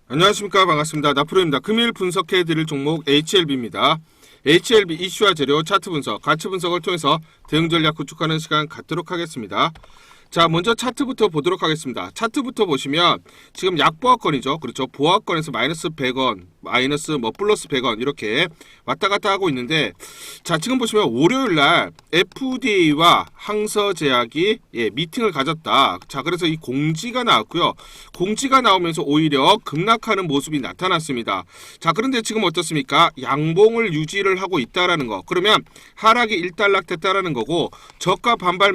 안녕하십니까, 반갑습니다. 나프로입니다. 금일 분석해드릴 종목 HLB입니다. HLB 이슈와 재료, 차트 분석, 가치 분석을 통해서 대응 전략 구축하는 시간 갖도록 하겠습니다. 자, 먼저 차트부터 보도록 하겠습니다. 차트부터 보시면 지금 약보합권이죠. 그렇죠. 보합권에서 마이너스 100원, 마이너스 플러스 100원 이렇게 왔다 갔다 하고 있는데, 자, 지금 보시면 월요일날 FDA와 항서제약이 미팅을 가졌다. 자, 그래서 이 공지가 나왔고요. 공지가 나오면서 오히려 급락하는 모습이 나타났습니다. 자, 그런데 지금 어떻습니까? 양봉을 유지를 하고 있다라는 거. 그러면 하락이 일단락됐다라는 거고, 저가 반발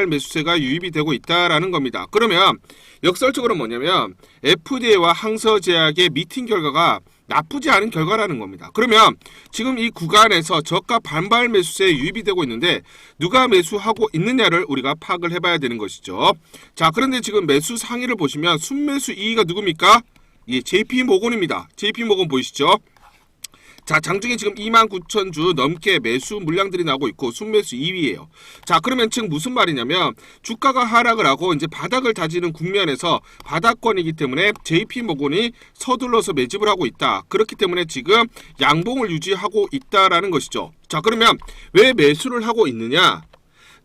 매수세가 유입이 되고 있다라는 겁니다. 그러면 역설적으로 뭐냐면 FDA와 항서제약의 미팅 결과가 나쁘지 않은 결과라는 겁니다. 그러면 지금 이 구간에서 저가 반발 매수세에 유입이 되고 있는데 누가 매수하고 있느냐를 우리가 파악을 해봐야 되는 것이죠. 자, 그런데 지금 매수 상위를 보시면 순매수 2위가 누굽니까? 예, JP모건입니다. JP모건 보이시죠? 자, 장중에 지금 29,000주 넘게 매수 물량들이 나오고 있고 순매수 2위예요. 자, 그러면 지금 무슨 말이냐면 주가가 하락을 하고 이제 바닥을 다지는 국면에서 바닥권이기 때문에 JP모건이 서둘러서 매집을 하고 있다. 그렇기 때문에 지금 양봉을 유지하고 있다라는 것이죠. 자, 그러면 왜 매수를 하고 있느냐?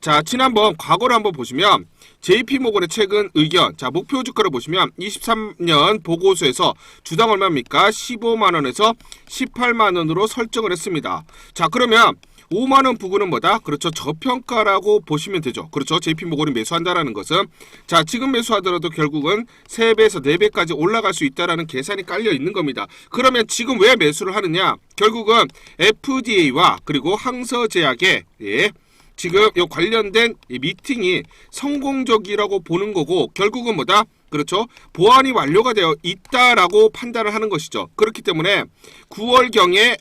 자, 지난번 과거를 한번 보시면 JP모건의 최근 의견, 자, 목표 주가를 보시면 23년 보고서에서 주당 얼마입니까? 15만원에서 18만원으로 설정을 했습니다. 자, 그러면 5만원 부근은 뭐다? 그렇죠. 저평가라고 보시면 되죠. 그렇죠. JP모건이 매수한다라는 것은, 자, 지금 매수하더라도 결국은 3배에서 4배까지 올라갈 수 있다라는 계산이 깔려 있는 겁니다. 그러면 지금 왜 매수를 하느냐? 결국은 FDA와 그리고 항서제약의 지금 이 관련된 미팅이 성공적이라고 보는 거고, 결국은 뭐다? 그렇죠. 보완이 완료가 되어 있다라고 판단을 하는 것이죠. 그렇기 때문에 9월경에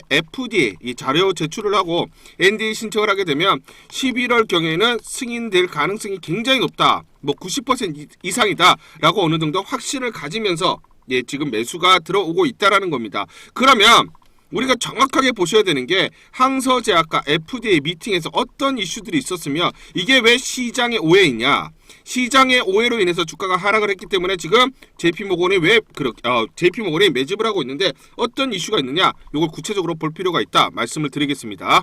FDA 이 자료 제출을 하고 NDA 신청을 하게 되면 11월경에는 승인될 가능성이 굉장히 높다. 90% 이상이다라고 어느 정도 확신을 가지면서 지금 매수가 들어오고 있다라는 겁니다. 그러면 우리가 정확하게 보셔야 되는 게 항서제약과 FDA 미팅에서 어떤 이슈들이 있었으며 이게 왜 시장의 오해이냐? 시장의 오해로 인해서 주가가 하락을 했기 때문에 지금 JP모건이 JP모건이 매집을 하고 있는데 어떤 이슈가 있느냐? 이걸 구체적으로 볼 필요가 있다 말씀을 드리겠습니다.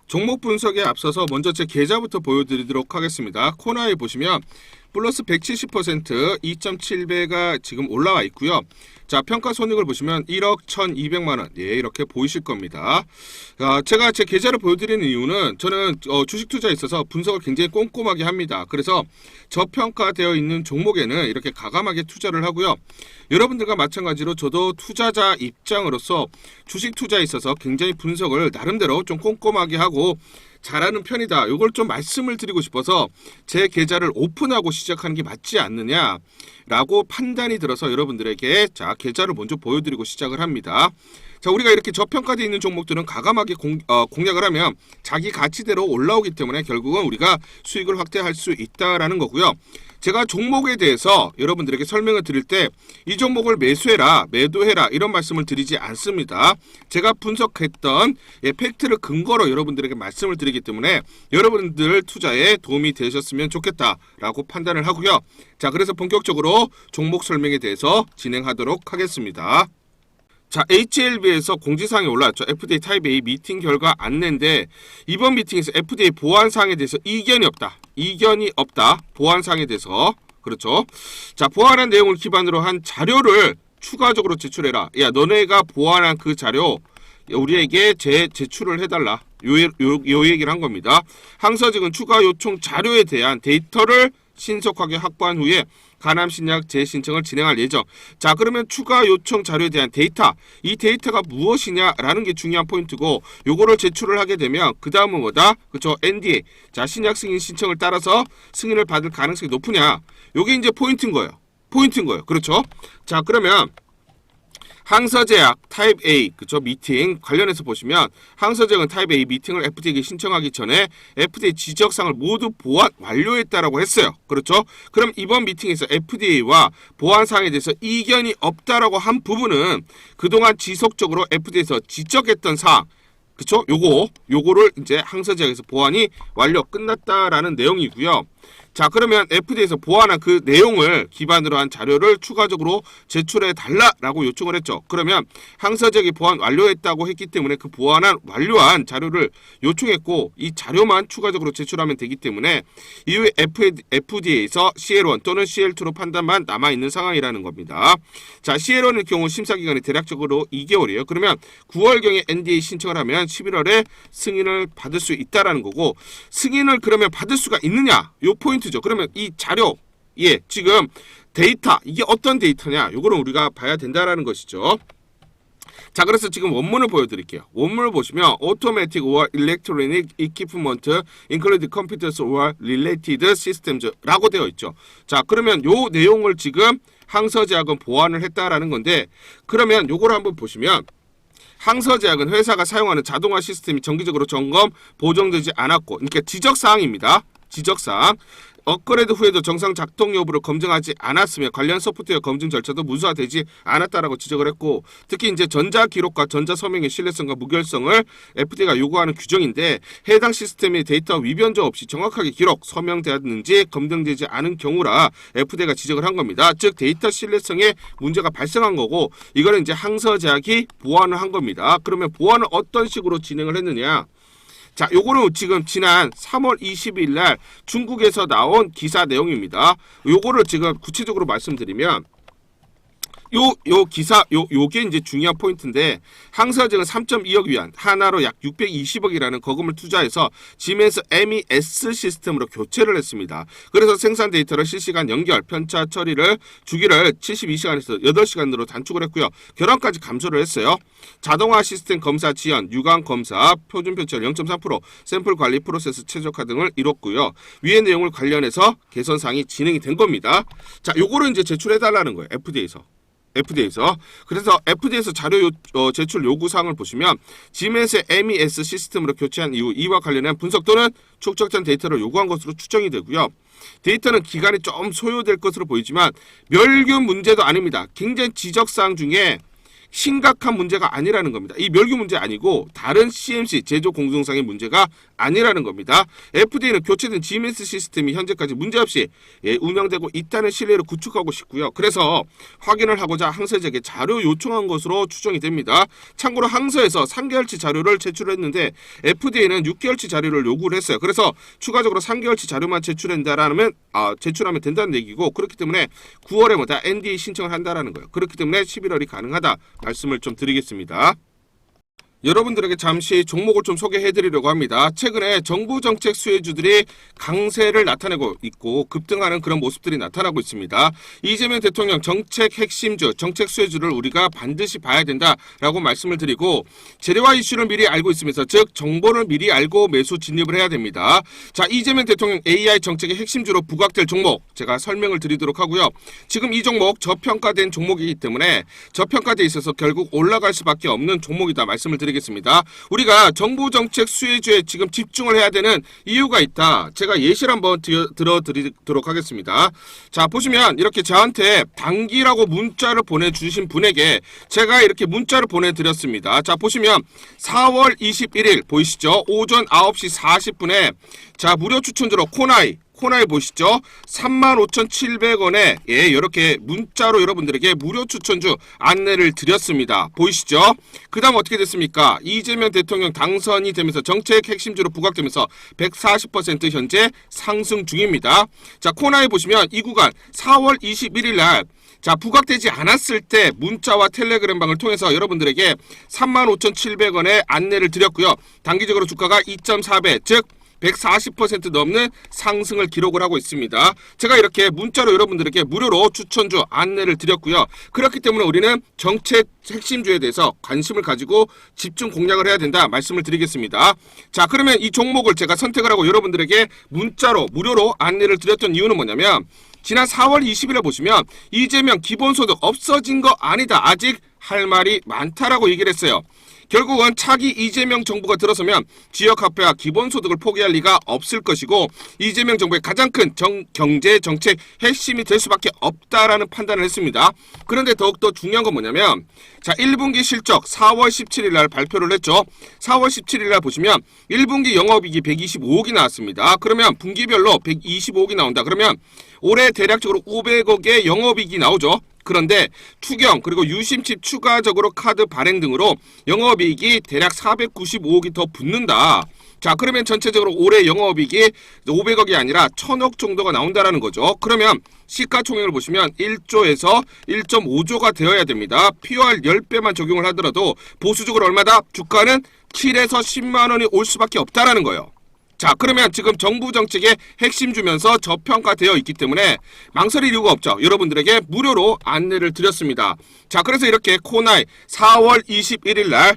종목 분석에 앞서서 먼저 제 계좌부터 보여드리도록 하겠습니다. 코너에 보시면 플러스 170% 2.7배가 지금 올라와 있고요. 자, 평가 손익을 보시면 1억 1,200만원 이렇게 보이실 겁니다. 제가 제 계좌를 보여드리는 이유는 저는 주식 투자에 있어서 분석을 굉장히 꼼꼼하게 합니다. 그래서 저평가되어 있는 종목에는 이렇게 과감하게 투자를 하고요. 여러분들과 마찬가지로 저도 투자자 입장으로서 주식 투자에 있어서 굉장히 분석을 나름대로 좀 꼼꼼하게 하고 잘하는 편이다. 이걸 좀 말씀을 드리고 싶어서 제 계좌를 오픈하고 시작하는 게 맞지 않느냐라고 판단이 들어서 여러분들에게 자, 계좌를 먼저 보여드리고 시작을 합니다. 자, 우리가 이렇게 저평가되어 있는 종목들은 과감하게 공략을 하면 자기 가치대로 올라오기 때문에 결국은 우리가 수익을 확대할 수 있다라는 거고요. 제가 종목에 대해서 여러분들에게 설명을 드릴 때 이 종목을 매수해라, 매도해라 이런 말씀을 드리지 않습니다. 제가 분석했던 팩트를 근거로 여러분들에게 말씀을 드리기 때문에 여러분들 투자에 도움이 되셨으면 좋겠다라고 판단을 하고요. 자, 그래서 본격적으로 종목 설명에 대해서 진행하도록 하겠습니다. 자, HLB에서 공지사항이 올라왔죠. FDA 타입 A 미팅 결과 안내인데 이번 미팅에서 FDA 보안사항에 대해서 이견이 없다. 보안사항에 대해서. 그렇죠. 자, 보안한 내용을 기반으로 한 자료를 추가적으로 제출해라. 야, 너네가 보안한 그 자료 우리에게 제출을 해달라. 요 얘기를 한 겁니다. 항서직은 추가 요청 자료에 대한 데이터를 신속하게 확보한 후에 가남신약 재신청을 진행할 예정. 자, 그러면 추가 요청 자료에 대한 데이터, 이 데이터가 무엇이냐라는 게 중요한 포인트고, 요거를 제출을 하게 되면 그 다음은 뭐다? 그렇죠. NDA. 자, 신약 승인 신청을 따라서 승인을 받을 가능성이 높으냐? 요게 이제 포인트인 거예요. 그렇죠. 자, 그러면 항서제약 타입 A 그쵸 미팅 관련해서 보시면 항서제약은 타입 A 미팅을 FDA에게 신청하기 전에 FDA 지적사항을 모두 보완 완료했다라고 했어요. 그렇죠? 그럼 이번 미팅에서 FDA와 보완사항에 대해서 이견이 없다라고 한 부분은 그동안 지속적으로 FDA에서 지적했던 사항 그쵸? 요거를 이제 항서제약에서 보완이 완료 끝났다라는 내용이고요. 자, 그러면 FDA에서 보완한 그 내용을 기반으로 한 자료를 추가적으로 제출해 달라라고 요청을 했죠. 그러면 항서제약이 보완 완료했다고 했기 때문에 그 보완한 완료한 자료를 요청했고 이 자료만 추가적으로 제출하면 되기 때문에 이후에 FDA에서 CL1 또는 CL2로 판단만 남아있는 상황이라는 겁니다. 자, CL1의 경우 심사기간이 대략적으로 2개월이에요. 그러면 9월경에 NDA 신청을 하면 11월에 승인을 받을 수 있다라는 거고 승인을 그러면 받을 수가 있느냐? 요 포인트죠. 그러면 이 자료, 예, 지금 데이터, 이게 어떤 데이터냐? 요거는 우리가 봐야 된다라는 것이죠. 자, 그래서 지금 원문을 보여드릴게요. 원문을 보시면 Automatic or Electronic Equipment Including Computers or Related Systems라고 되어 있죠. 자, 그러면 요 내용을 지금 항서제약은 보완을 했다라는 건데 그러면 요거를 한번 보시면 항서제약은 회사가 사용하는 자동화 시스템이 정기적으로 점검, 보정되지 않았고 그러니까 지적사항입니다. 지적사항. 업그레이드 후에도 정상 작동 여부를 검증하지 않았으며 관련 소프트웨어 검증 절차도 문서화되지 않았다라고 지적을 했고 특히 이제 전자 기록과 전자 서명의 신뢰성과 무결성을 FDA가 요구하는 규정인데 해당 시스템의 데이터 위변조 없이 정확하게 기록, 서명되었는지 검증되지 않은 경우라 FDA가 지적을 한 겁니다. 즉 데이터 신뢰성에 문제가 발생한 거고 이거는 이제 항서제약이 보완을 한 겁니다. 그러면 보완을 어떤 식으로 진행을 했느냐? 자, 요거는 지금 지난 3월 20일 날 중국에서 나온 기사 내용입니다. 요거를 지금 구체적으로 말씀드리면 요 기사, 요게 이제 중요한 포인트인데, 항서제약은 3.2억 위안, 하나로 약 620억이라는 거금을 투자해서 지멘스 MES 시스템으로 교체를 했습니다. 그래서 생산 데이터를 실시간 연결, 편차 처리를 주기를 72시간에서 8시간으로 단축을 했고요. 결함까지 감소를 했어요. 자동화 시스템 검사 지연, 유관 검사, 표준 편차율 0.3%, 샘플 관리 프로세스 최적화 등을 이뤘고요. 위의 내용을 관련해서 개선사항이 진행이 된 겁니다. 자, 요거를 이제 제출해달라는 거예요. FDA에서. 그래서 FDA에서 자료 제출 요구사항을 보시면 지멘스의 MES 시스템으로 교체한 이후 이와 관련한 분석 또는 축적된 데이터를 요구한 것으로 추정이 되고요. 데이터는 기간이 좀 소요될 것으로 보이지만 멸균 문제도 아닙니다. 굉장히 지적사항 중에 심각한 문제가 아니라는 겁니다. 이 멸균 문제 아니고 다른 CMC 제조 공정상의 문제가 아니라는 겁니다. FDA는 교체된 지멘스 시스템이 현재까지 문제없이 운영되고 있다는 신뢰를 구축하고 싶고요. 그래서 확인을 하고자 항서제약에 자료 요청한 것으로 추정이 됩니다. 참고로 항서에서 3개월치 자료를 제출했는데 FDA는 6개월치 자료를 요구를 했어요. 그래서 추가적으로 3개월치 자료만 제출하면 된다는 얘기고 그렇기 때문에 9월에 다 NDA 신청을 한다라는 거예요. 그렇기 때문에 11월이 가능하다. 말씀을 좀 드리겠습니다. 여러분들에게 잠시 종목을 좀 소개해드리려고 합니다. 최근에 정부 정책 수혜주들이 강세를 나타내고 있고 급등하는 그런 모습들이 나타나고 있습니다. 이재명 대통령 정책 핵심주, 정책 수혜주를 우리가 반드시 봐야 된다라고 말씀을 드리고 재료화 이슈를 미리 알고 있으면서 즉 정보를 미리 알고 매수 진입을 해야 됩니다. 자, 이재명 대통령 AI 정책의 핵심주로 부각될 종목 제가 설명을 드리도록 하고요. 지금 이 종목 저평가된 종목이기 때문에 저평가돼 있어서 결국 올라갈 수밖에 없는 종목이다 말씀을 드리겠습니다. 우리가 정부 정책 수혜주에 지금 집중을 해야 되는 이유가 있다. 제가 예시를 한번 들어드리도록 하겠습니다. 자, 보시면 이렇게 저한테 단기라고 문자를 보내주신 분에게 제가 이렇게 문자를 보내드렸습니다. 자, 보시면 4월 21일 보이시죠? 오전 9시 40분에 자, 무료 추천주로 코나이 보시죠? 35,700원에 이렇게 문자로 여러분들에게 무료 추천주 안내를 드렸습니다. 보이시죠? 그 다음 어떻게 됐습니까? 이재명 대통령 당선이 되면서 정책 핵심주로 부각되면서 140% 현재 상승 중입니다. 자, 코나이 보시면 이 구간 4월 21일 날 자, 부각되지 않았을 때 문자와 텔레그램 방을 통해서 여러분들에게 35,700원에 안내를 드렸고요. 단기적으로 주가가 2.4배, 즉 140% 넘는 상승을 기록을 하고 있습니다. 제가 이렇게 문자로 여러분들에게 무료로 추천주 안내를 드렸고요. 그렇기 때문에 우리는 정책 핵심주에 대해서 관심을 가지고 집중 공략을 해야 된다 말씀을 드리겠습니다. 자, 그러면 이 종목을 제가 선택을 하고 여러분들에게 문자로 무료로 안내를 드렸던 이유는 뭐냐면 지난 4월 20일에 보시면 이재명 기본소득 없어진 거 아니다. 아직 할 말이 많다라고 얘기를 했어요. 결국은 차기 이재명 정부가 들어서면 지역화폐와 기본소득을 포기할 리가 없을 것이고 이재명 정부의 가장 큰 경제 정책 핵심이 될 수밖에 없다라는 판단을 했습니다. 그런데 더욱더 중요한 건 뭐냐면 자 1분기 실적 4월 17일 날 발표를 했죠. 4월 17일 날 보시면 1분기 영업이익이 125억이 나왔습니다. 그러면 분기별로 125억이 나온다. 그러면 올해 대략적으로 500억의 영업이익이 나오죠. 그런데 투경 그리고 유심칩 추가적으로 카드 발행 등으로 영업이익이 대략 495억이 더 붙는다. 자 그러면 전체적으로 올해 영업이익이 500억이 아니라 1000억 정도가 나온다라는 거죠. 그러면 시가총액을 보시면 1조에서 1.5조가 되어야 됩니다. POR 10배만 적용을 하더라도 보수적으로 얼마다? 주가는 7에서 10만원이 올 수밖에 없다라는 거예요. 자 그러면 지금 정부 정책의 핵심 주면서 저평가되어 있기 때문에 망설일 이유가 없죠. 여러분들에게 무료로 안내를 드렸습니다. 자 그래서 이렇게 코나이 4월 21일 날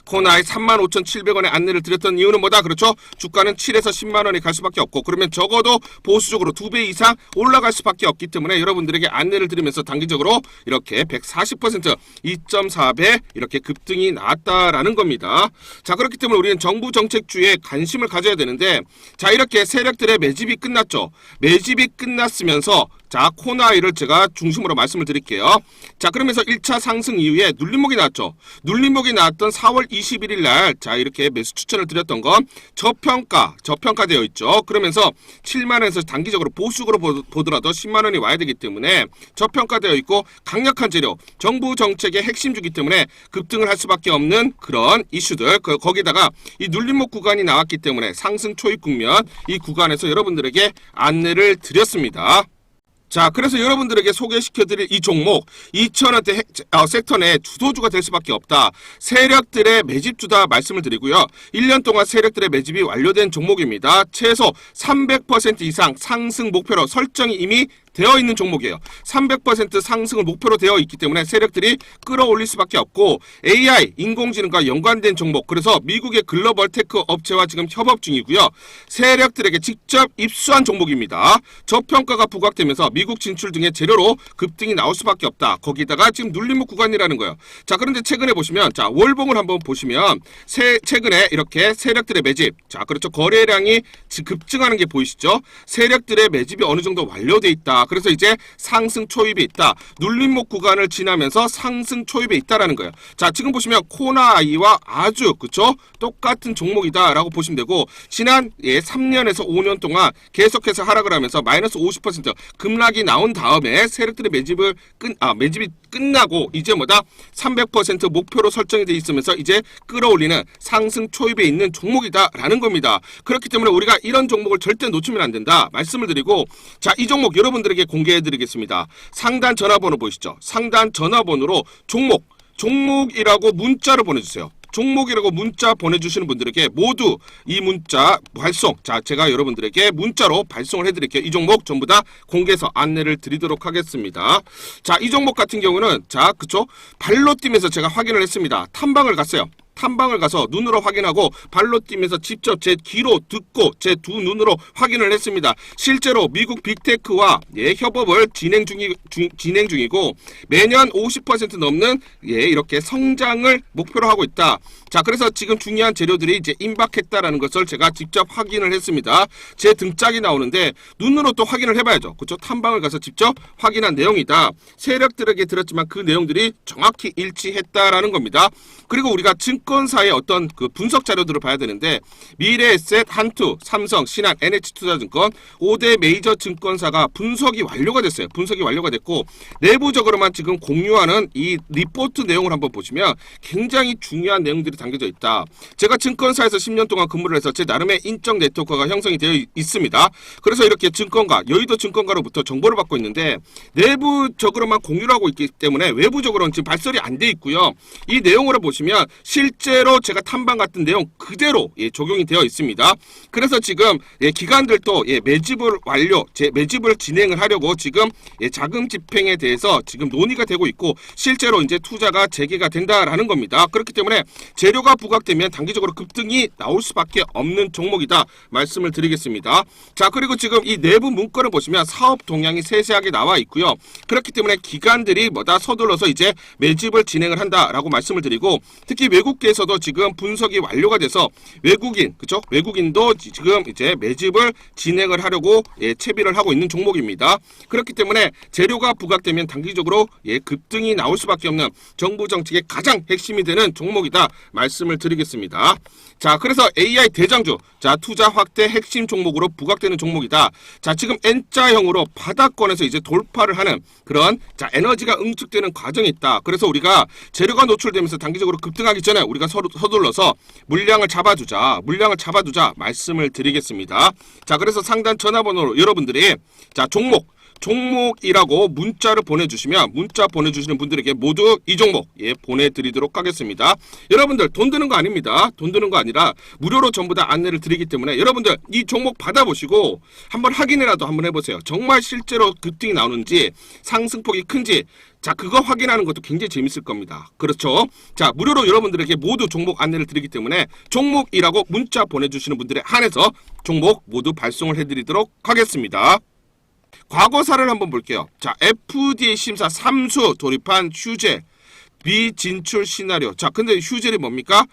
코나이 35,700원에 안내를 드렸던 이유는 뭐다? 그렇죠? 주가는 7에서 10만원이 갈 수밖에 없고 그러면 적어도 보수적으로 2배 이상 올라갈 수밖에 없기 때문에 여러분들에게 안내를 드리면서 단기적으로 이렇게 140% 2.4배 이렇게 급등이 나왔다라는 겁니다. 자 그렇기 때문에 우리는 정부 정책주에 관심을 가져야 되는데 자 이렇게 세력들의 매집이 끝났죠. 매집이 끝났으면서 자 코나이를 제가 중심으로 말씀을 드릴게요. 자 그러면서 1차 상승 이후에 눌림목이 나왔죠. 눌림목이 나왔던 4월 21일 날 자 이렇게 매수 추천을 드렸던 건 저평가되어 있죠. 그러면서 7만원에서 단기적으로 보수적으로 보더라도 10만원이 와야 되기 때문에 저평가되어 있고 강력한 재료 정부 정책의 핵심주기 때문에 급등을 할 수밖에 없는 그런 이슈들 거기다가 이 눌림목 구간이 나왔기 때문에 상승 초입 국면 이 구간에서 여러분들에게 안내를 드렸습니다. 자 그래서 여러분들에게 소개시켜드릴 이 종목 2,000원대 섹터 내 주도주가 될 수밖에 없다. 세력들의 매집주다 말씀을 드리고요. 1년 동안 세력들의 매집이 완료된 종목입니다. 최소 300% 이상 상승 목표로 설정이 이미 되어 있는 종목이에요. 300% 상승을 목표로 되어 있기 때문에 세력들이 끌어올릴 수밖에 없고 AI, 인공지능과 연관된 종목 그래서 미국의 글로벌 테크 업체와 지금 협업 중이고요. 세력들에게 직접 입수한 종목입니다. 저평가가 부각되면서 미국 진출 등의 재료로 급등이 나올 수밖에 없다. 거기다가 지금 눌림목 구간이라는 거예요. 자 그런데 최근에 보시면 자 월봉을 한번 보시면 최근에 이렇게 세력들의 매집 자 그렇죠. 거래량이 급증하는 게 보이시죠? 세력들의 매집이 어느 정도 완료돼 있다. 그래서 이제 상승 초입이 있다. 눌림목 구간을 지나면서 상승 초입에 있다라는 거예요. 자, 지금 보시면 코나이와 아주 그쵸? 똑같은 종목이다라고 보시면 되고 지난 3년에서 5년 동안 계속해서 하락을 하면서 마이너스 50% 급락이 나온 다음에 세력들의 매집이 끝나고 이제 뭐다? 300% 목표로 설정이 돼 있으면서 이제 끌어올리는 상승 초입에 있는 종목이다라는 겁니다. 그렇기 때문에 우리가 이런 종목을 절대 놓치면 안 된다 말씀을 드리고 자, 이 종목 여러분들에게 공개해 드리겠습니다. 상단 전화번호 보이시죠? 상단 전화번호로 종목이라고 문자를 보내주세요. 종목이라고 문자 보내주시는 분들에게 모두 이 문자 발송 자 제가 여러분들에게 문자로 발송을 해드릴게요. 이 종목 전부 다 공개해서 안내를 드리도록 하겠습니다. 자 이 종목 같은 경우는 자 그쵸 발로 뛰면서 제가 확인을 했습니다. 탐방을 갔어요. 탐방을 가서 눈으로 확인하고 발로 뛰면서 직접 제 귀로 듣고 제 두 눈으로 확인을 했습니다. 실제로 미국 빅테크와 협업을 진행 중이고 매년 50% 넘는 이렇게 성장을 목표로 하고 있다. 자 그래서 지금 중요한 재료들이 이제 임박했다라는 것을 제가 직접 확인을 했습니다. 제 등짝이 나오는데 눈으로 또 확인을 해봐야죠. 그렇죠? 탐방을 가서 직접 확인한 내용이다. 세력들에게 들었지만 그 내용들이 정확히 일치했다라는 겁니다. 그리고 우리가 증권사의 어떤 그 분석 자료들을 봐야 되는데 미래에셋, 한투, 삼성, 신한, NH투자증권 5대 메이저 증권사가 분석이 완료가 됐어요. 분석이 완료가 됐고 내부적으로만 지금 공유하는 이 리포트 내용을 한번 보시면 굉장히 중요한 내용들이 담겨져 있다. 제가 증권사에서 10년 동안 근무를 해서 제 나름의 인적 네트워크가 형성이 되어 있습니다. 그래서 이렇게 증권가, 여의도 증권가로부터 정보를 받고 있는데 내부적으로만 공유를 하고 있기 때문에 외부적으로는 지금 발설이 안 돼 있고요. 이 내용으로 보시면 실제로 제가 탐방 같은 내용 그대로 적용이 되어 있습니다. 그래서 지금 기관들도 매집을 진행을 하려고 지금 자금 집행에 대해서 지금 논의가 되고 있고 실제로 이제 투자가 재개가 된다라는 겁니다. 그렇기 때문에 제 재료가 부각되면 단기적으로 급등이 나올 수밖에 없는 종목이다 말씀을 드리겠습니다. 자, 그리고 지금 이 내부 문건을 보시면 사업 동향이 세세하게 나와 있고요. 그렇기 때문에 기관들이 서둘러서 이제 매집을 진행을 한다라고 말씀을 드리고, 특히 외국계에서도 지금 분석이 완료가 돼서 외국인도 지금 이제 매집을 진행을 하려고 채비를 하고 있는 종목입니다. 그렇기 때문에 재료가 부각되면 단기적으로 급등이 나올 수밖에 없는 정부 정책의 가장 핵심이 되는 종목이다 말씀을 드리겠습니다. 자, 그래서 AI 대장주, 자, 투자 확대 핵심 종목으로 부각되는 종목이다. 자, 지금 N자형으로 바닥권에서 이제 돌파를 하는 그런 에너지가 응축되는 과정이 있다. 그래서 우리가 재료가 노출되면서 단기적으로 급등하기 전에 우리가 서둘러서 물량을 잡아두자 말씀을 드리겠습니다. 자, 그래서 상단 전화번호로 여러분들이 종목이라고 문자를 보내주시면, 문자 보내주시는 분들에게 모두 이 종목 보내드리도록 하겠습니다. 여러분들 돈 드는 거 아닙니다. 돈 드는 거 아니라 무료로 전부 다 안내를 드리기 때문에 여러분들 이 종목 받아보시고 한번 확인이라도 한번 해보세요. 정말 실제로 급등이 나오는지, 상승폭이 큰지, 자, 그거 확인하는 것도 굉장히 재밌을 겁니다. 그렇죠? 자, 무료로 여러분들에게 모두 종목 안내를 드리기 때문에 종목이라고 문자 보내주시는 분들에 한해서 종목 모두 발송을 해드리도록 하겠습니다. 과거사를 한번 볼게요. 자, FDA 심사 3수 돌입한 휴젤 미진출 시나리오. 자, 근데 휴젤이 뭡니까?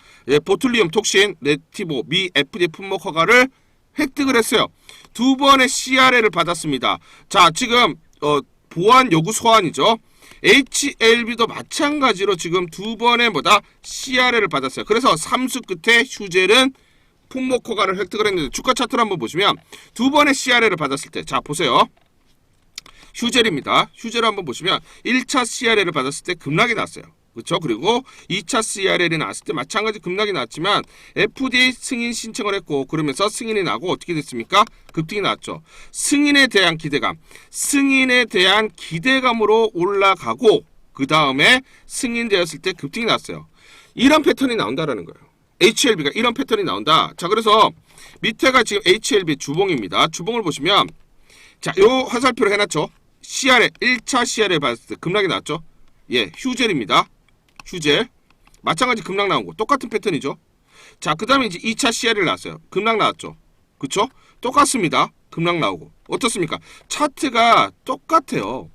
보툴리움 톡신 레티보 미 FDA 품목 허가를 획득을 했어요. 2번의 CRL을 받았습니다. 자, 지금 보안 요구 소환이죠. HLB도 마찬가지로 지금 2번의 CRL을 받았어요. 그래서 3수 끝에 휴젤은 품목 허가를 획득을 했는데, 주가 차트를 한번 보시면 2번의 CRL을 받았을 때, 자, 보세요. 휴젤입니다. 휴젤을 한번 보시면 1차 CRL을 받았을 때 급락이 났어요. 그렇죠? 그리고 2차 CRL이 나왔을 때 마찬가지 급락이 났지만 FDA 승인 신청을 했고, 그러면서 승인이 나고 어떻게 됐습니까? 급등이 났죠. 승인에 대한 기대감으로 올라가고, 그 다음에 승인되었을 때 급등이 났어요. 이런 패턴이 나온다라는 거예요. HLB가 이런 패턴이 나온다. 자, 그래서 밑에가 지금 HLB 주봉입니다. 주봉을 보시면, 자, 요 화살표를 해놨죠. CRL 1차 CRL 받았을 때 급락이 나왔죠. 휴젤입니다. 휴젤 마찬가지 급락 나온 거 똑같은 패턴이죠. 자, 그 다음에 이제 2차 CRL 나왔어요. 급락 나왔죠. 그쵸? 똑같습니다. 급락 나오고. 어떻습니까? 차트가 똑같아요.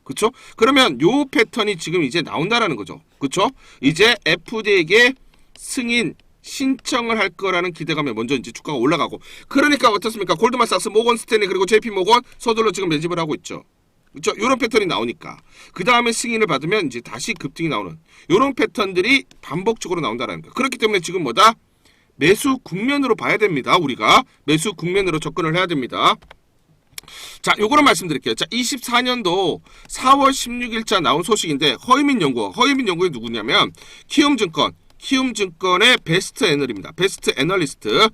그쵸? 그러면 요 패턴이 지금 이제 나온다라는 거죠. 그쵸? 이제 FDA에게 승인 신청을 할 거라는 기대감에 먼저 이제 주가가 올라가고, 그러니까 어떻습니까? 골드만삭스, 모건 스탠리, 그리고 JP모건 서둘러 지금 매집을 하고 있죠. 그렇죠? 이런 패턴이 나오니까 그 다음에 승인을 받으면 이제 다시 급등이 나오는 이런 패턴들이 반복적으로 나온다라는 거예요. 그렇기 때문에 지금 매수 국면으로 봐야 됩니다. 우리가 매수 국면으로 접근을 해야 됩니다. 자, 요거를 말씀드릴게요. 자, 24년도 4월 16일자 나온 소식인데, 허유민 연구원이 누구냐면 키움증권의 베스트 애널입니다. 베스트 애널리스트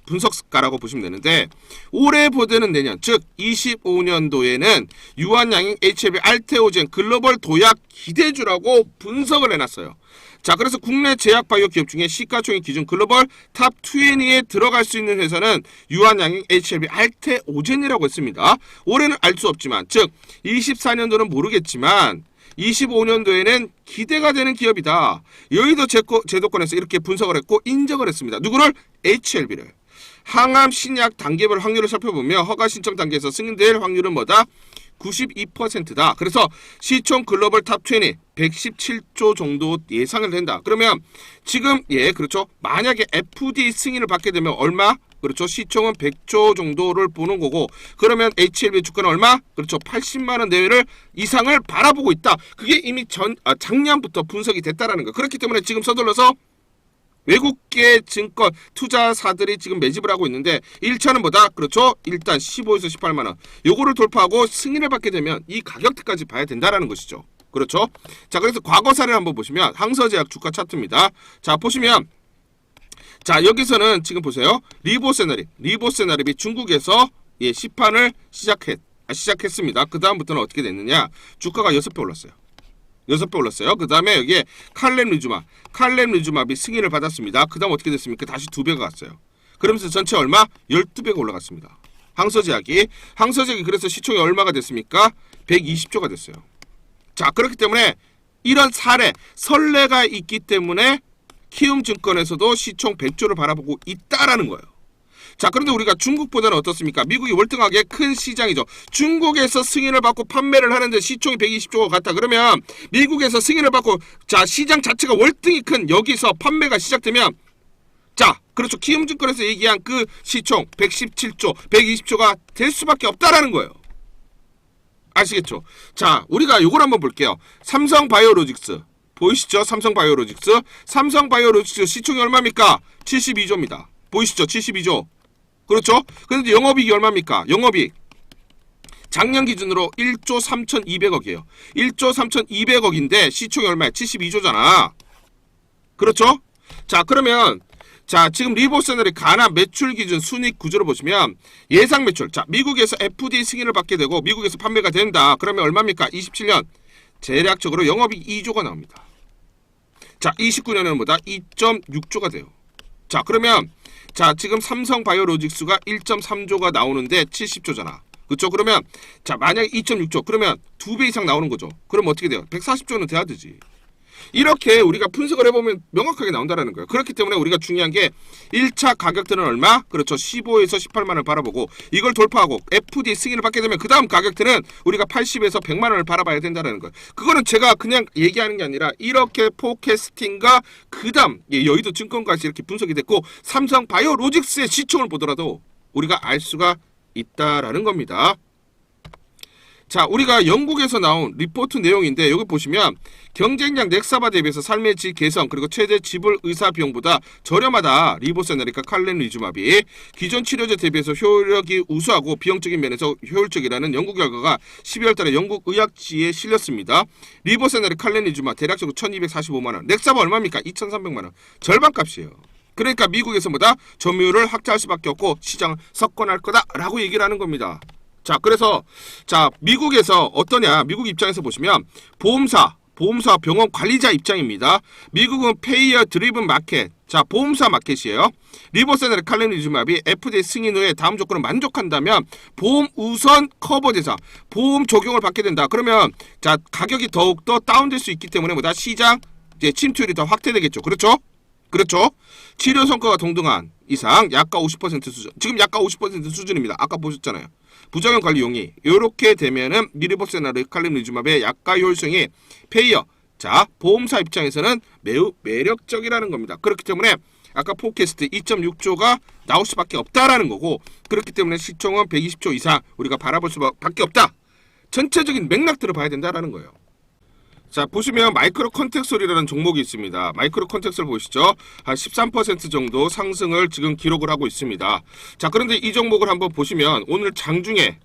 분석가라고 보시면 되는데, 올해 보되는 내년, 즉 25년도에는 유한양행 HLB 알테오젠 글로벌 도약 기대주라고 분석을 해놨어요. 자, 그래서 국내 제약바이오 기업 중에 시가총액 기준 글로벌 탑 20에 들어갈 수 있는 회사는 유한양행 HLB 알테오젠이라고 했습니다. 올해는 알 수 없지만, 즉 24년도는 모르겠지만 25년도에는 기대가 되는 기업이다. 여의도 제도권에서 이렇게 분석을 했고 인정을 했습니다. 누구를? HLB를. 항암 신약 단계별 확률을 살펴보면 허가 신청 단계에서 승인될 확률은 92%다. 그래서 시총 글로벌 탑 20 117조 정도 예상을 된다. 그러면 지금 그렇죠. 만약에 FDA 승인을 받게 되면 얼마? 그렇죠. 시총은 100조 정도를 보는 거고, 그러면 HLB 주가는 얼마? 그렇죠. 80만 원 내외를 이상을 바라보고 있다. 그게 이미 작년부터 분석이 됐다라는 거. 그렇기 때문에 지금 서둘러서 외국계 증권 투자사들이 지금 매집을 하고 있는데, 1차는 그렇죠. 일단 15에서 18만 원. 요거를 돌파하고 승인을 받게 되면 이 가격대까지 봐야 된다라는 것이죠. 그렇죠. 자, 그래서 과거사를 한번 보시면 항서제약 주가 차트입니다. 자, 보시면, 자, 여기서는 지금 보세요. 리보세나립이 중국에서 시판을 시작했습니다. 그 다음부터는 어떻게 됐느냐? 주가가 6배 올랐어요. 6배 올랐어요. 그 다음에 여기에 칼렘리주맙이 승인을 받았습니다. 그 다음 어떻게 됐습니까? 다시 2배가 갔어요. 그러면서 전체 얼마? 12배가 올라갔습니다. 항서제약이 그래서 시총이 얼마가 됐습니까? 120조가 됐어요. 자, 그렇기 때문에 이런 사례, 선례가 있기 때문에 키움증권에서도 시총 100조를 바라보고 있다라는 거예요. 자, 그런데 우리가 중국보다는 어떻습니까? 미국이 월등하게 큰 시장이죠. 중국에서 승인을 받고 판매를 하는데 시총이 120조가 같다. 그러면 미국에서 승인을 받고 자, 시장 자체가 월등히 큰 여기서 판매가 시작되면 자, 그렇죠. 키움증권에서 얘기한 그 시총 117조, 120조가 될 수밖에 없다라는 거예요. 아시겠죠? 자, 우리가 요걸 한번 볼게요. 삼성바이오로직스 보이시죠? 삼성바이오로직스 시총이 얼마입니까? 72조입니다. 보이시죠? 72조. 그렇죠? 그런데 영업이익이 얼마입니까? 영업이익 작년 기준으로 1조 3,200억이에요. 1조 3,200억인데 시총이 얼마야? 72조잖아. 그렇죠? 자, 그러면 자, 지금 리보세널의 가나 매출 기준 순이익 구조를 보시면 예상 매출. 자, 미국에서 FDA 승인을 받게 되고 미국에서 판매가 된다. 그러면 얼마입니까? 27년 대략적으로 영업이익 2조가 나옵니다. 자, 29년에는 뭐다? 2.6조가 돼요. 자, 그러면 자, 지금 삼성바이오로직스가 1.3조가 나오는데 70조잖아. 그렇죠? 그러면 자, 만약에 2.6조 그러면 2배 이상 나오는 거죠. 그럼 어떻게 돼요? 140조는 돼야 되지. 이렇게 우리가 분석을 해보면 명확하게 나온다는 거예요. 그렇기 때문에 우리가 중요한 게 1차 가격대는 얼마? 그렇죠. 15에서 18만원을 바라보고 이걸 돌파하고 FDA 승인을 받게 되면 그 다음 가격대는 우리가 80에서 100만원을 바라봐야 된다는 거예요. 그거는 제가 그냥 얘기하는 게 아니라 이렇게 포캐스팅과 그 다음 여의도 증권가에서 이렇게 분석이 됐고 삼성바이오로직스의 시총을 보더라도 우리가 알 수가 있다라는 겁니다. 자, 우리가 영국에서 나온 리포트 내용인데 여기 보시면 경쟁력 넥사바 대비해서 삶의 질 개선 그리고 최대 지불 의사 비용보다 저렴하다. 리보세널이니까 칼렌리주마비 기존 치료제 대비해서 효력이 우수하고 비용적인 면에서 효율적이라는 연구 결과가 12월 달에 영국 의학지에 실렸습니다. 리보세널이 칼렌리주마 대략적으로 1245만원 넥사바 얼마입니까? 2300만원 절반값이에요. 그러니까 미국에서 뭐다? 점유율을 확대할 수밖에 없고 시장을 석권할 거다라고 얘기를 하는 겁니다. 자, 그래서 자, 미국에서 어떠냐? 미국 입장에서 보시면 보험사, 병원 관리자 입장입니다. 미국은 페이어 드리븐 마켓. 자, 보험사 마켓이에요. 리보세널 칼렌리주마비 FDA 승인 후에 다음 조건을 만족한다면 보험 우선 커버 대상, 보험 적용을 받게 된다. 그러면 자, 가격이 더욱더 다운될 수 있기 때문에 뭐다? 시장 이제 침투율이 더 확대되겠죠. 그렇죠? 그렇죠? 치료 성과가 동등한 이상 약가 50% 수준. 지금 약가 50% 수준입니다. 아까 보셨잖아요. 부작용 관리 용이 이렇게 되면은 리보세널의 칼렌리주마비의 약가 효율성이 페이어 자 보험사 입장에서는 매우 매력적이라는 겁니다. 그렇기 때문에 아까 포캐스트 2.6조가 나올 수밖에 없다라는 거고 그렇기 때문에 시총은 120조 이상 우리가 바라볼 수밖에 없다. 전체적인 맥락들을 봐야 된다라는 거예요. 자, 보시면 마이크로 컨텍솔이라는 종목이 있습니다. 마이크로 컨텍솔 보시죠. 한 13% 정도 상승을 지금 기록을 하고 있습니다. 자, 그런데 이 종목을 한번 보시면 오늘 장중에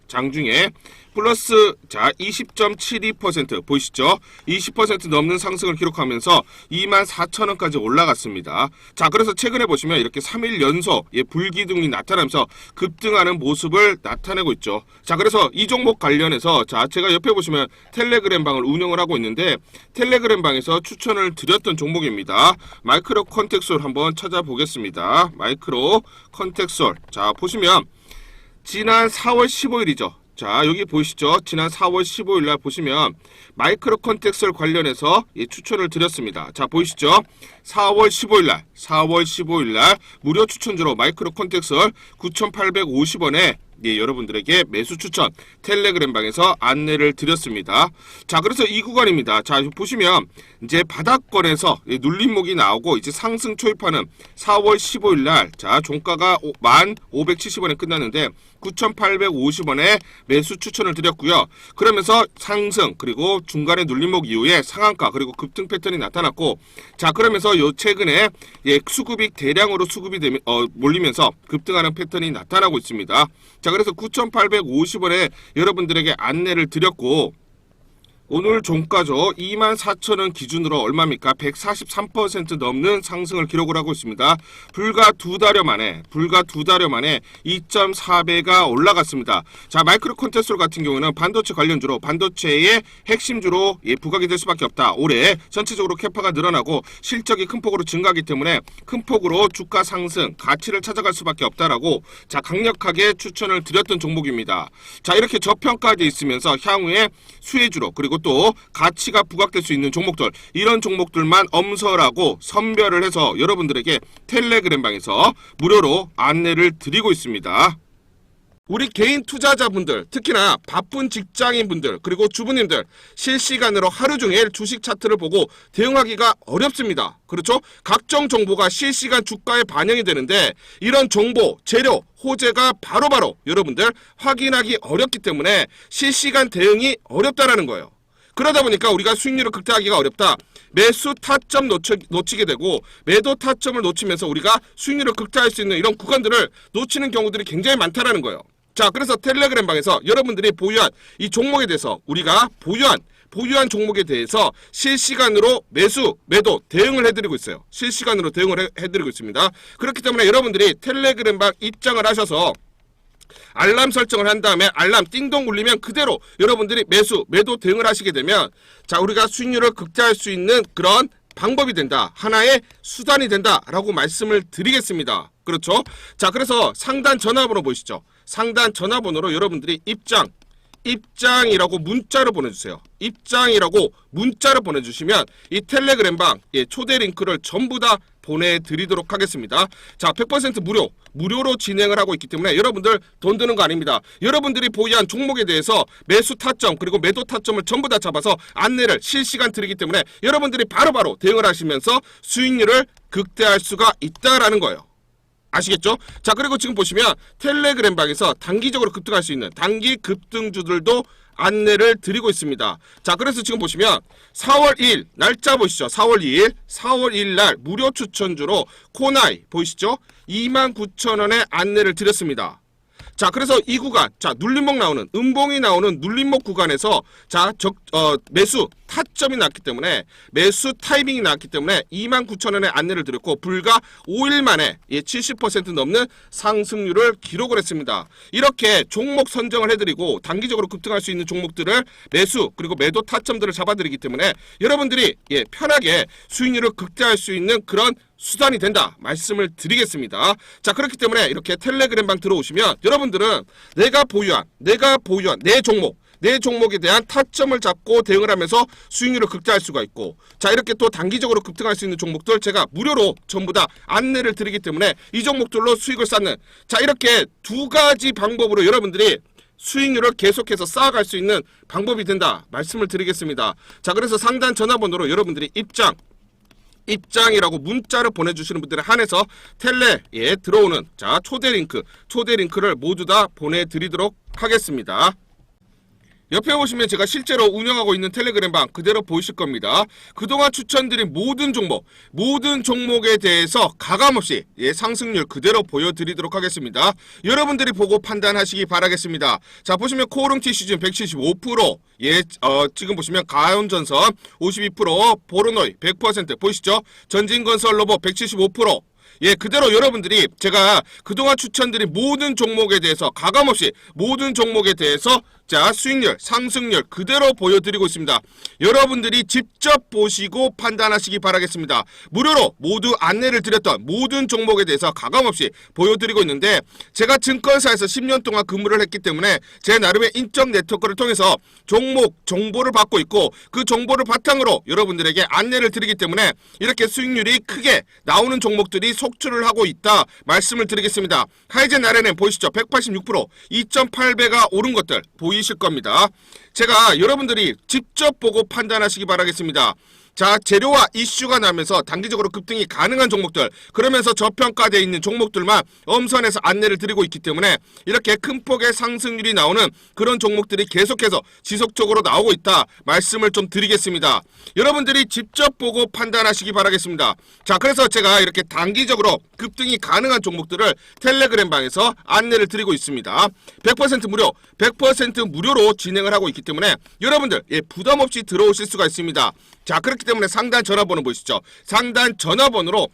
플러스 자 20.72% 보이시죠? 20% 넘는 상승을 기록하면서 24,000원까지 올라갔습니다. 자, 그래서 최근에 보시면 이렇게 3일 연속 불기둥이 나타나면서 급등하는 모습을 나타내고 있죠. 자, 그래서 이 종목 관련해서 자 제가 옆에 보시면 텔레그램 방을 운영을 하고 있는데 텔레그램 방에서 추천을 드렸던 종목입니다. 마이크로 컨텍솔 한번 찾아보겠습니다. 마이크로 컨텍솔 자 보시면 지난 4월 15일이죠. 자, 여기 보이시죠? 지난 4월 15일 날 보시면 마이크로 컨텍솔 관련해서 추천을 드렸습니다. 자, 보이시죠? 4월 15일 날 무료 추천주로 마이크로 컨텍솔 9,850원에 여러분들에게 매수 추천 텔레그램 방에서 안내를 드렸습니다. 자, 그래서 이 구간입니다. 자, 보시면 이제 바닥권에서 눌림목이 나오고 이제 상승 초입하는 4월 15일 날 자, 종가가 1,570원에 끝났는데 9,850원에 매수 추천을 드렸고요. 그러면서 상승 그리고 중간에 눌림목 이후에 상한가 그리고 급등 패턴이 나타났고 자, 그러면서 요 최근에 수급이 대량으로 수급이 몰리면서 급등하는 패턴이 나타나고 있습니다. 자, 그래서 9,850원에 여러분들에게 안내를 드렸고 오늘 종가죠. 24,000원 기준으로 얼마입니까? 143% 넘는 상승을 기록을 하고 있습니다. 불과 두 달여 만에 2.4배가 올라갔습니다. 자, 마이크로 컨텍솔 같은 경우는 반도체 관련주로 반도체의 핵심주로 부각이 될 수밖에 없다. 올해 전체적으로 캐파가 늘어나고 실적이 큰 폭으로 증가하기 때문에 큰 폭으로 주가 상승 가치를 찾아갈 수밖에 없다라고 자 강력하게 추천을 드렸던 종목입니다. 자, 이렇게 저평가되어 있으면서 향후에 수혜주로 그리고 또 가치가 부각될 수 있는 종목들, 이런 종목들만 엄선하고 선별을 해서 여러분들에게 텔레그램방에서 무료로 안내를 드리고 있습니다. 우리 개인 투자자분들, 특히나 바쁜 직장인분들, 그리고 주부님들 실시간으로 하루 종일 주식 차트를 보고 대응하기가 어렵습니다. 그렇죠? 각종 정보가 실시간 주가에 반영이 되는데 이런 정보, 재료, 호재가 바로바로 여러분들 확인하기 어렵기 때문에 실시간 대응이 어렵다라는 거예요. 그러다 보니까 우리가 수익률을 극대화하기가 어렵다. 매수 타점 놓치게 되고 매도 타점을 놓치면서 우리가 수익률을 극대화할 수 있는 이런 구간들을 놓치는 경우들이 굉장히 많다라는 거예요. 자, 그래서 텔레그램방에서 여러분들이 보유한 이 종목에 대해서 우리가 보유한 종목에 대해서 실시간으로 매수, 매도 대응을 해드리고 있어요. 실시간으로 대응을 해드리고 있습니다. 그렇기 때문에 여러분들이 텔레그램방 입장을 하셔서 알람 설정을 한 다음에 알람 띵동 울리면 그대로 여러분들이 매수, 매도 대응을 하시게 되면 자, 우리가 수익률을 극대화할 수 있는 그런 방법이 된다. 하나의 수단이 된다라고 말씀을 드리겠습니다. 그렇죠? 자, 그래서 상단 전화번호 보이시죠? 상단 전화번호로 여러분들이 입장이라고 문자를 보내주세요. 입장이라고 문자를 보내주시면 이 텔레그램방 초대 링크를 전부 다 보내드리도록 하겠습니다. 자, 100% 무료로 진행을 하고 있기 때문에 여러분들 돈 드는 거 아닙니다. 여러분들이 보유한 종목에 대해서 매수 타점 그리고 매도 타점을 전부 다 잡아서 안내를 실시간 드리기 때문에 여러분들이 바로바로 대응을 하시면서 수익률을 극대화할 수가 있다라는 거예요. 아시겠죠? 자, 그리고 지금 보시면 텔레그램방에서 단기적으로 급등할 수 있는 단기 급등주들도 안내를 드리고 있습니다. 자, 그래서 지금 보시면 4월 2일 날짜 보시죠. 4월 2일 날 무료 추천주로 코나이 보이시죠? 29,000원에 안내를 드렸습니다. 자, 그래서 이 구간, 자, 눌림목 나오는, 음봉이 나오는 눌림목 구간에서 자, 매수 타점이 났기 때문에 매수 타이밍이 나왔기 때문에 29,000원에 안내를 드렸고 불과 5일 만에 70% 넘는 상승률을 기록을 했습니다. 이렇게 종목 선정을 해드리고 단기적으로 급등할 수 있는 종목들을 매수 그리고 매도 타점들을 잡아드리기 때문에 여러분들이 편하게 수익률을 극대화할 수 있는 그런 수단이 된다 말씀을 드리겠습니다. 자, 그렇기 때문에 이렇게 텔레그램방 들어오시면 여러분들은 내가 보유한 내 종목에 대한 타점을 잡고 대응을 하면서 수익률을 극대화할 수가 있고 자, 이렇게 또 단기적으로 급등할 수 있는 종목들 제가 무료로 전부 다 안내를 드리기 때문에 이 종목들로 수익을 쌓는 자, 이렇게 두 가지 방법으로 여러분들이 수익률을 계속해서 쌓아갈 수 있는 방법이 된다 말씀을 드리겠습니다. 자, 그래서 상단 전화번호로 여러분들이 입장이라고 문자를 보내주시는 분들에 한해서 텔레에 들어오는 자, 초대 링크를 모두 다 보내드리도록 하겠습니다. 옆에 보시면 제가 실제로 운영하고 있는 텔레그램방 그대로 보이실 겁니다. 그동안 추천드린 모든 종목에 대해서 가감없이 상승률 그대로 보여드리도록 하겠습니다. 여러분들이 보고 판단하시기 바라겠습니다. 자, 보시면 코오롱티 시즌 175%, 지금 보시면 가온전선 52%, 보르노이 100% 보이시죠? 전진건설 로봇 175%, 그대로 여러분들이 제가 그동안 추천드린 모든 종목에 대해서 가감없이 모든 종목에 대해서 자, 수익률, 상승률 그대로 보여드리고 있습니다. 여러분들이 직접 보시고 판단하시기 바라겠습니다. 무료로 모두 안내를 드렸던 모든 종목에 대해서 가감없이 보여드리고 있는데 제가 증권사에서 10년 동안 근무를 했기 때문에 제 나름의 인적 네트워크를 통해서 종목 정보를 받고 있고 그 정보를 바탕으로 여러분들에게 안내를 드리기 때문에 이렇게 수익률이 크게 나오는 종목들이 속출을 하고 있다 말씀을 드리겠습니다. 하이젠 RNM 보이시죠? 186%, 2.8배가 오른 것들 보이실 겁니다. 제가 여러분들이 직접 보고 판단하시기 바라겠습니다. 자, 재료와 이슈가 나면서 단기적으로 급등이 가능한 종목들, 그러면서 저평가되어 있는 종목들만 엄선해서 안내를 드리고 있기 때문에 이렇게 큰 폭의 상승률이 나오는 그런 종목들이 계속해서 지속적으로 나오고 있다 말씀을 좀 드리겠습니다. 여러분들이 직접 보고 판단하시기 바라겠습니다. 자, 그래서 제가 이렇게 단기적으로 급등이 가능한 종목들을 텔레그램방에서 안내를 드리고 있습니다. 100% 무료로 진행을 하고 있기 때문에 여러분들 부담 없이 들어오실 수가 있습니다. 자, 그렇기 때문에 상단 전화번호 보시죠. 상단 전화번호로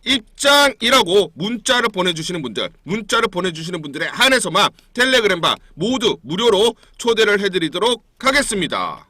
입장이라고 문자를 보내주시는 분들에 한해서만 텔레그램방 모두 무료로 초대를 해드리도록 하겠습니다.